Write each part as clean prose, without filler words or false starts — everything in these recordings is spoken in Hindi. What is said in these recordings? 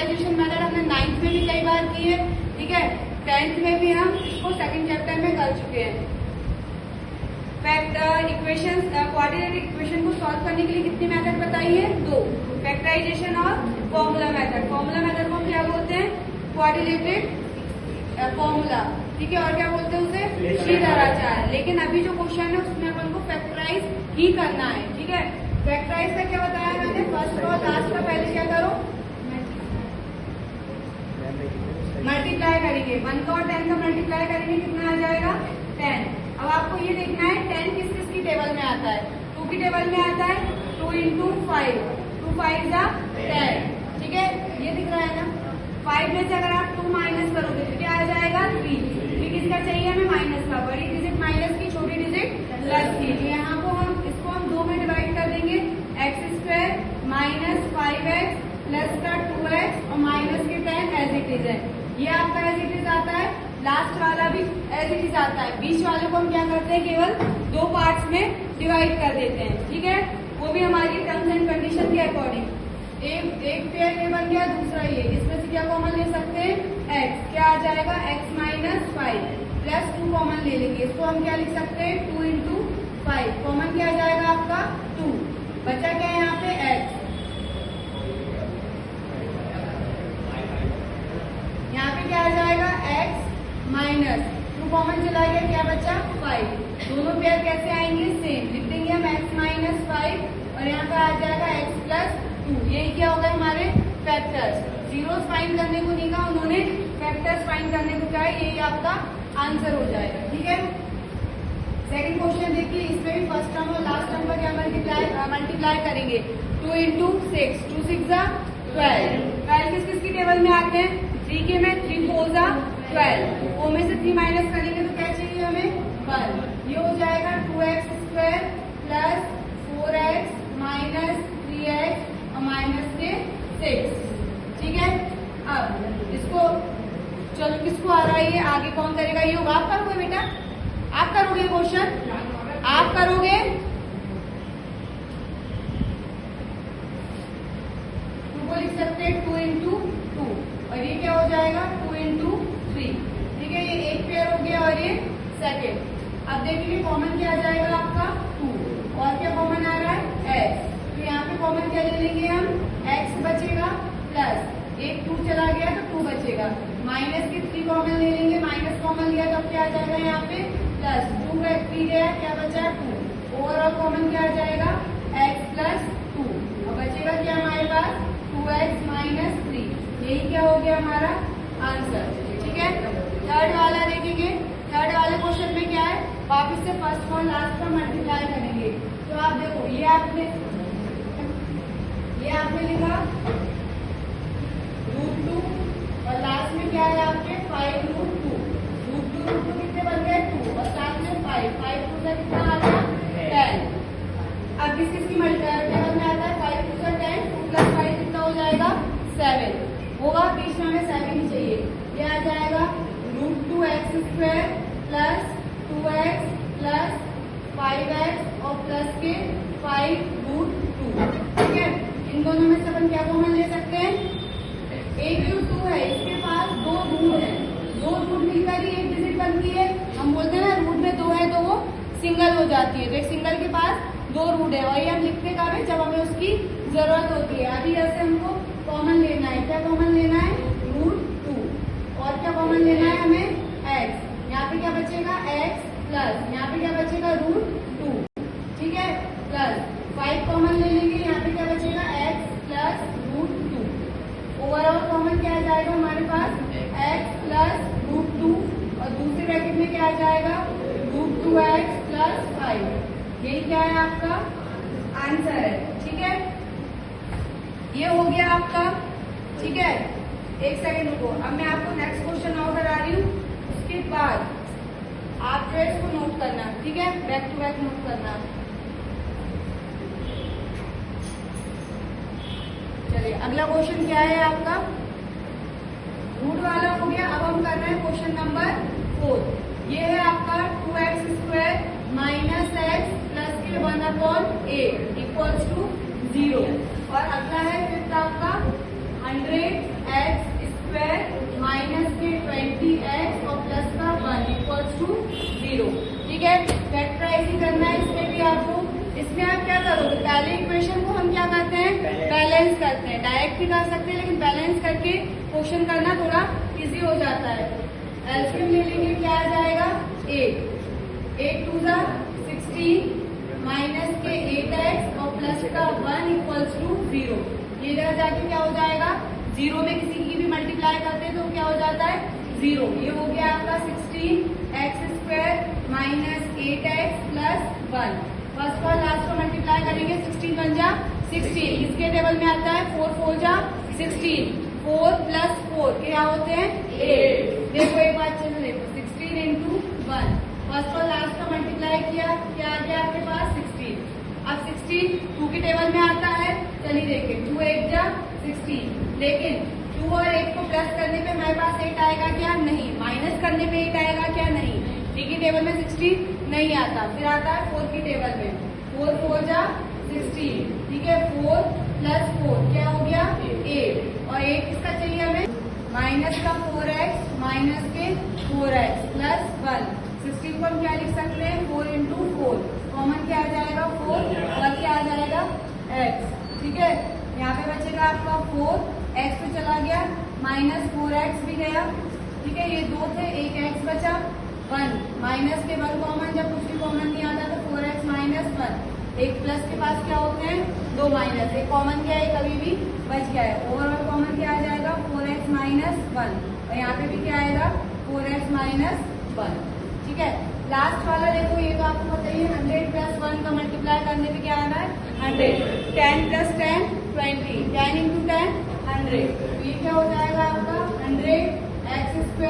फैक्टराइजेशन मेथड हमने 9th में भी कई बार की है, ठीक है। 10th में भी हम इसको सेकंड चैप्टर में कर चुके हैं। इक्वेशन क्वाड्रेटिक इक्वेशन को सॉल्व करने के लिए कितनी मेथड बताई है? 2, फैक्टराइजेशन और फॉर्मूला मेथड। फॉर्मूला मेथड को हम क्या बोलते हैं? क्वाड्रेटिक फॉर्मूला, ठीक है। और क्या बोलते हैं उसे? श्रीधराचार्य। लेकिन अभी जो क्वेश्चन है उसमें अपन को फैक्टराइज ही करना है, ठीक है। फैक्टराइज का क्या बताया मैंने? फर्स्ट और लास्ट का पहले क्या करो? मल्टीप्लाई करेंगे। 1 का और 10 का मल्टीप्लाई करेंगे, कितना आ जाएगा? 10। अब आपको ये देखना है 10 किस किस की टेबल में आता है? 2 की टेबल में आता है। 2 into 5, 2 5 जा 10, ठीक है। ये दिख रहा है ना? 5 में से अगर आप 2 माइनस करोगे तो क्या आ जाएगा? 3। 3 किसका चाहिए हमें? माइनस का। बड़ी डिजिट माइनस की, छोटी डिजिट प्लस की। यहाँ को हम इसको हम 2 में डिवाइड कर देंगे। x² माइनस 5x प्लस का 2x और माइनस के 10 एज इट इज है। ये आपका एज इट इज आता है। लास्ट वाला भी एज इट इज आता है। बीच वाले को हम क्या करते हैं? केवल 2 पार्ट्स में डिवाइड कर देते हैं, ठीक है। वो भी हमारी टर्म्स एंड कंडीशन के अकॉर्डिंग। एक पेयर ये बन गया, दूसरा ये। इसमें से क्या कॉमन ले सकते हैं? x। क्या आ जाएगा? x माइनस 5 प्लस 2 कॉमन ले लेंगे। इसको हम क्या लिख सकते हैं? 2 into 5। कॉमन क्या आ जाएगा आपका? 2। बचा क्या है यहाँ पे? x। यहाँ पे क्या आ जाएगा? x माइनस 2 कॉमन चला गया, क्या बचा? 5। दोनों पेयर कैसे आएंगे? सेम। लिख देंगे हम x माइनस 5 और यहाँ पे आ जाएगा x प्लस 2। यही क्या होगा? हमारे फैक्टर्स। जीरोस फाइंड करने को नहीं कहा उन्होंने, फैक्टर्स फाइंड करने को कहा है। यही आपका आंसर हो जाएगा, ठीक है। सेकंड क्वेश्चन देखिए, इसमें भी फर्स्ट टर्म और लास्ट टर्म का क्या मल्टीप्लाई करेंगे? 2 into 6, 2 6 जा 12। 12 किस किस की टेबल में आते हैं? 3 के में। 3 4 जा 12। 4 में से 3 माइनस करेंगे तो क्या चाहिए हमें? 1। ये हो जाएगा 2x² plus 4x minus 3x और माइनस के 6, ठीक है। अब इसको चलो, किसको आ रहा है ये? आगे कौन करेगा? ये होगा। आप करोगे बेटा? आप करोगे क्वेश्चन? आप करोगे? को लिख सकते हैं 2 into 2 और ये क्या हो जाएगा? 2 into 3, ठीक है। ये एक पेयर हो गया और ये सेकेंड। अब देखिए कॉमन क्या आ जाएगा आपका? 2। और क्या कॉमन आ रहा है? x। तो यहाँ पे कॉमन क्या ले लेंगे हम? x बचेगा प्लस एक 2 चला गया तो 2 बचेगा। माइनस के 3 कॉमन ले लेंगे। माइनस कॉमन लिया तो क्या आ जाएगा यहाँ पे? प्लस 2 का 3 गया, क्या बचा? 2। ओवरऑल कॉमन क्या आ जाएगा? x प्लस 2 और बचेगा क्या हमारे पास? 2x minus 3। यही क्या हो गया हमारा आंसर, ठीक है। थर्ड वाला देखेंगे। थर्ड वाले क्वेश्चन में क्या है? वापिस से फर्स्ट और लास्ट का मल्टीप्लाई करेंगे। तो आप देखो, ये आपने लिखा √2 और लास्ट में क्या है आपके? 5√2। √2 कितने बन गए? 2 और साथ में 5। 5 2 से कितना आ गया? 10। अब किसकी मल्टीप्लाई टेबल में आता है? 5 2 से 10, 2 प्लस 5 कितना हो जाएगा? 7 होगा। बीच में हमें 7 ही चाहिए। ये आ जाएगा √2x² plus 2x plus 5x और प्लस के 5√2, ठीक है। इन दोनों में से अपन क्या कॉमन ले सकते हैं? एक जो 2 है इसके पास 2 रूट है। 2 रूट मिलकर ही एक डिजिट बनती है। हम बोलते हैं ना रूट में 2 है तो वो सिंगल हो जाती है। तो एक सिंगल के पास 2 रूट है और ये हम लिखते कब है? जब हमें उसकी जरूरत होती है। अभी ऐसे हमको कॉमन लेना है। क्या कॉमन लेना है? √2। और क्या कॉमन लेना है हमें? x। यहाँ पे क्या बचेगा? x प्लस यहाँ पे क्या बचेगा? √2, ठीक है। प्लस 5 कॉमन ले लेंगे। यहाँ पे क्या बचेगा? x plus √2। ओवरऑल कॉमन क्या आ जाएगा हमारे पास? x प्लस √2 और दूसरे ब्रैकेट में क्या आ जाएगा? √2x plus 5। यही क्या है आपका आंसर है, ठीक है। ये हो गया आपका, ठीक है। एक सेकेंड रुको, अब मैं आपको नेक्स्ट क्वेश्चन और करा रही हूँ। उसके बाद आप जो है इसको नोट करना, ठीक है। बैक टू बैक नोट करना। चलिए अगला क्वेश्चन क्या है आपका? रूट वाला हो गया। अब हम कर रहे हैं क्वेश्चन नंबर 4। ये है आपका 2x² माइनस x प्लस के 1/8 इक्वल्स टू 0। और अगला है फिफ्थ आपका 100x है। फैक्टराइजिंग करना है इसमें भी आपको। इसमें आप क्या करोगे, पहले इक्वेशन को हम क्या करते हैं, बैलेंस करते हैं। डायरेक्ट भी कर सकते हैं लेकिन बैलेंस करके क्वेश्चन करना थोड़ा इजी हो जाता है। एलसीएम ले लेंगे, क्या आ जाएगा 8 टू ज़ा 16 माइनस के 8x और प्लस का 1 इक्वल्स टू 0। ये इधर जाके क्या हो जाएगा, 0 में किसी की भी मल्टीप्लाई करते हैं तो क्या हो जाता है 0। ये हो गया आपका 16x² minus 8x plus 1। First और लास्ट को मल्टीप्लाई करेंगे, 16 बन जा 16। इसके टेबल में आता है 4 4 जा 16, 4 प्लस 4 क्या होते हैं 8। देखो एक बात चलो, देखो 16 इंटू 1, फर्स्ट और लास्ट का मल्टीप्लाई किया, क्या आ गया आपके पास 16। अब 16 2 के टेबल में आता है, चलिए देखें 2 8 जा 16, लेकिन 2 और 8 को प्लस करने पे हमारे पास 8 आएगा क्या, नहीं। माइनस करने पे 8 आएगा क्या, नहीं। 3 की टेबल में 16 नहीं आता, फिर आता है 4 की टेबल में, 4 4 जा 16, ठीक है। 4 प्लस 4 क्या हो गया 8, और 8 किसका चाहिए हमें, माइनस का 4x माइनस के 4x प्लस 1। 16 को हम क्या लिख सकते हैं 4 इंटू 4, कॉमन क्या आ जाएगा 4 और क्या आ जाएगा x, ठीक है। यहाँ पे बचेगा आपका 4, x पे चला गया, माइनस 4x भी गया, ठीक है। ये 2 थे, एक x बचा, 1 माइनस के 1 कॉमन, जब कुछ भी कॉमन नहीं आता तो 4x माइनस 1। एक प्लस के पास क्या होते हैं 2 माइनस, एक कॉमन क्या है कभी भी बच गया है। ओवरऑल कॉमन क्या आ जाएगा 4x माइनस 1, और यहाँ पे भी क्या आएगा 4x माइनस 1, ठीक है। लास्ट वाला देखो, ये तो आपको पता ही है, 100 प्लस 1 का मल्टीप्लाई करने पे क्या आ रहा है 100। 10 प्लस 10 20, 10 इंटू 10 100, तो ये क्या हो जाएगा आपका 100x²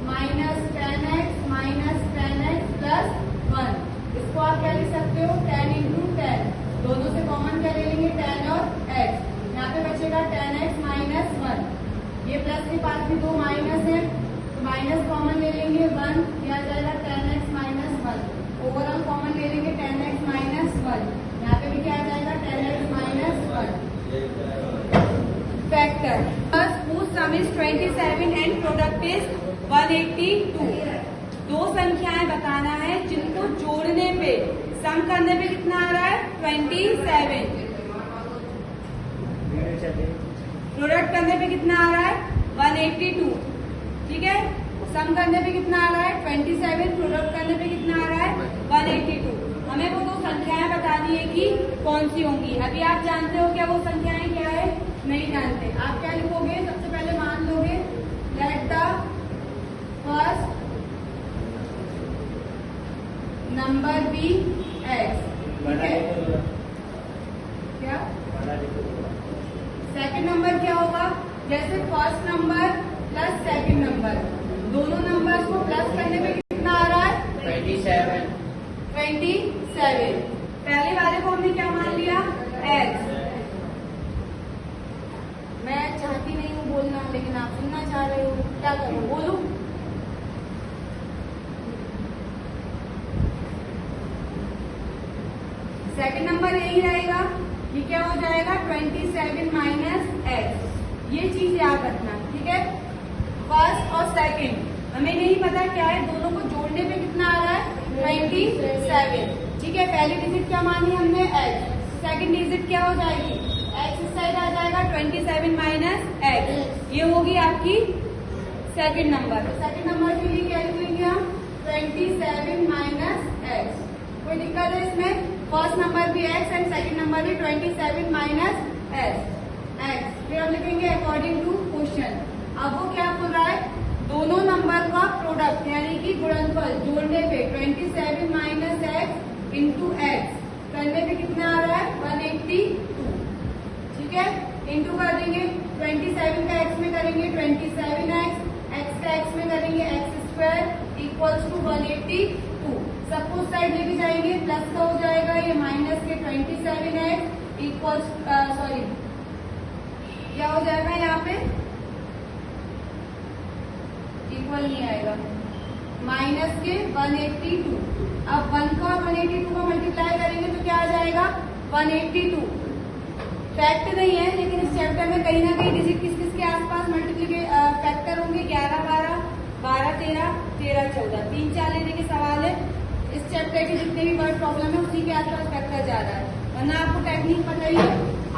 minus 10x minus 10x plus 1। इसको आप क्या लिख सकते हो 10 इंटू 10, दोनों से कॉमन क्या ले लेंगे 10 और x, यहाँ पे बचेगा 10x माइनस 1। ये प्लस के पास भी 2 माइनस है, तो माइनस कॉमन ले लेंगे 1, क्या जाएगा 10x माइनस 1। ओवरऑल कॉमन ले लेंगे 10x माइनस 1, यहाँ पे भी क्या आ जाएगा 10x minus 1। Factor first whose sum is 27 and product is 182। दो संख्याएं बताना है जिनको जोड़ने पे सम करने पे कितना आ रहा है 27, प्रोडक्ट करने पे कितना आ रहा है 182, ठीक है। सम करने पे कितना आ रहा है 27, प्रोडक्ट करने पे कितना आ रहा है 182। हमें वो दो संख्याएं बतानी है कि कौन सी होंगी। अभी आप जानते हो क्या वो संख्याएं क्या है, नहीं जानते। आप क्या लिखोगे, सबसे पहले मान लोगे let the first number be x, ठीक है। क्या सेकंड नंबर क्या होगा, जैसे first number plus second number, दोनों नंबर्स को प्लस करने पे कितना आ रहा है 27। पहले वाले को हमने क्या मान लिया x। मैं चाहती नहीं हूँ बोलना, लेकिन आप सुनना चाह रहे हो, क्या करूँ, बोलूं। सेकंड नंबर यही रहेगा, ये क्या हो जाएगा 27 माइनस x। ये चीज याद रखना, ठीक है। फर्स्ट और सेकंड हमें नहीं पता क्या है, दोनों को जोड़ने पे कितना आ रहा है 27, ठीक है। पहली डिजिट क्या मानी हमने x, सेकंड डिजिट क्या हो जाएगी x, इस साइड आ जाएगा 27 माइनस x, ये होगी आपकी सेकंड नंबर। सेकंड नंबर के लिए क्या लिखेंगे हम 27 माइनस x। कोई दिक्कत है इसमें, फर्स्ट नंबर भी x एंड सेकंड नंबर भी 27 माइनस x। फिर हम लिखेंगे अकॉर्डिंग टू क्वेश्चन। अब वो क्या बोल रहा है, दोनों नंबर का प्रोडक्ट यानी कि गुणनफल जोड़ने पे 27 माइनस x इंटू x करने पे कितना आ रहा है 182, ठीक है। इंटू कर देंगे 27 का x में करेंगे 27x, x का x में करेंगे x² इक्वल्स टू 182। सबको उस साइड लेके जाएंगे, प्लस का हो जाएगा ये माइनस के 27x इक्वल्स सॉरी क्या हो जाएगा यहाँ पे इक्वल नहीं आएगा, माइनस के 182। अब 1 का 182 को मल्टीप्लाई करेंगे तो क्या आ जाएगा 182। फैक्ट नहीं है, लेकिन इस चैप्टर में कहीं ना कहीं डिजिट किस किस के आसपास मल्टीप्लीकेशन फैक्टर होंगे 11 12 12 13 13 14, 3 4 लेने के सवाल है। इस चैप्टर के जितने भी वर्ड प्रॉब्लम है उसी के आसपास करता जा रहा है, वरना आपको टेक्निक पता ही है।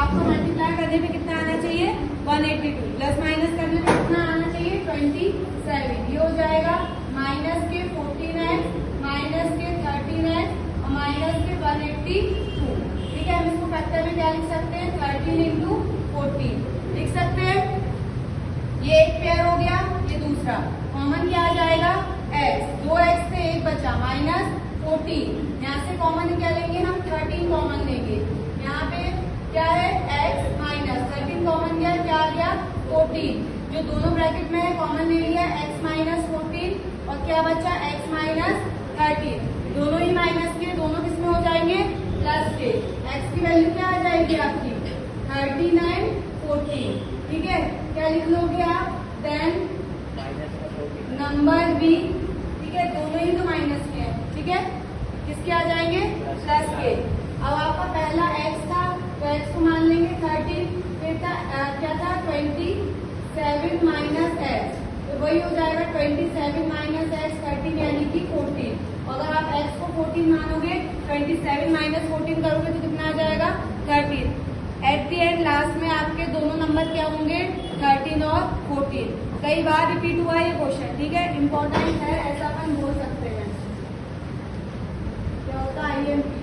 आपको मल्टीप्लाई करने पे कितना आना चाहिए 182, प्लस माइनस करने पे कितना आना चाहिए 27। ये हो जाएगा माइनस के 14x, माइनस के 13x और माइनस के 182। ठीक है, हम इसको फैक्टर में क्या लिख सकते हैं 13 इंटू 14 लिख सकते हैं। ये एक पेयर हो गया, ये दूसरा कॉमन क्या आ जाएगा x, 2x से एक बचा माइनस 14। यहाँ से कॉमन क्या लेंगे हम 13 कॉमन लेंगे। यहाँ पे क्या है x माइनस 13 कॉमन गया, क्या आ गया 14। जो दोनों ब्रैकेट में है कॉमन ले लिया x माइनस 14 और क्या बचा x माइनस 13। दोनों ही माइनस के, दोनों किसमें हो जाएंगे प्लस के। x की वैल्यू क्या आ जाएगी आपकी 39 14। ठीक है, क्या लिख लोगे आप देन नंबर बी। ठीक है, दोनों ही तो माइनस के हैं। ठीक है, किसके आ जाएंगे प्लस के। अब आपका पहला x था तो x को मान लेंगे 13, फिर था क्या था 27 माइनस x, तो वही हो जाएगा 27 माइनस x 13 यानी कि 14। अगर आप x को 14 मानोगे 27 माइनस 14 करोगे तो कितना आ जाएगा 13। एट दी एंड लास्ट में आपके दोनों नंबर क्या होंगे 13 और 14। कई बार रिपीट हुआ ये क्वेश्चन। ठीक है, इम्पोर्टेंट है, ऐसा अपन बोल सकते हैं। क्या होता है IMP।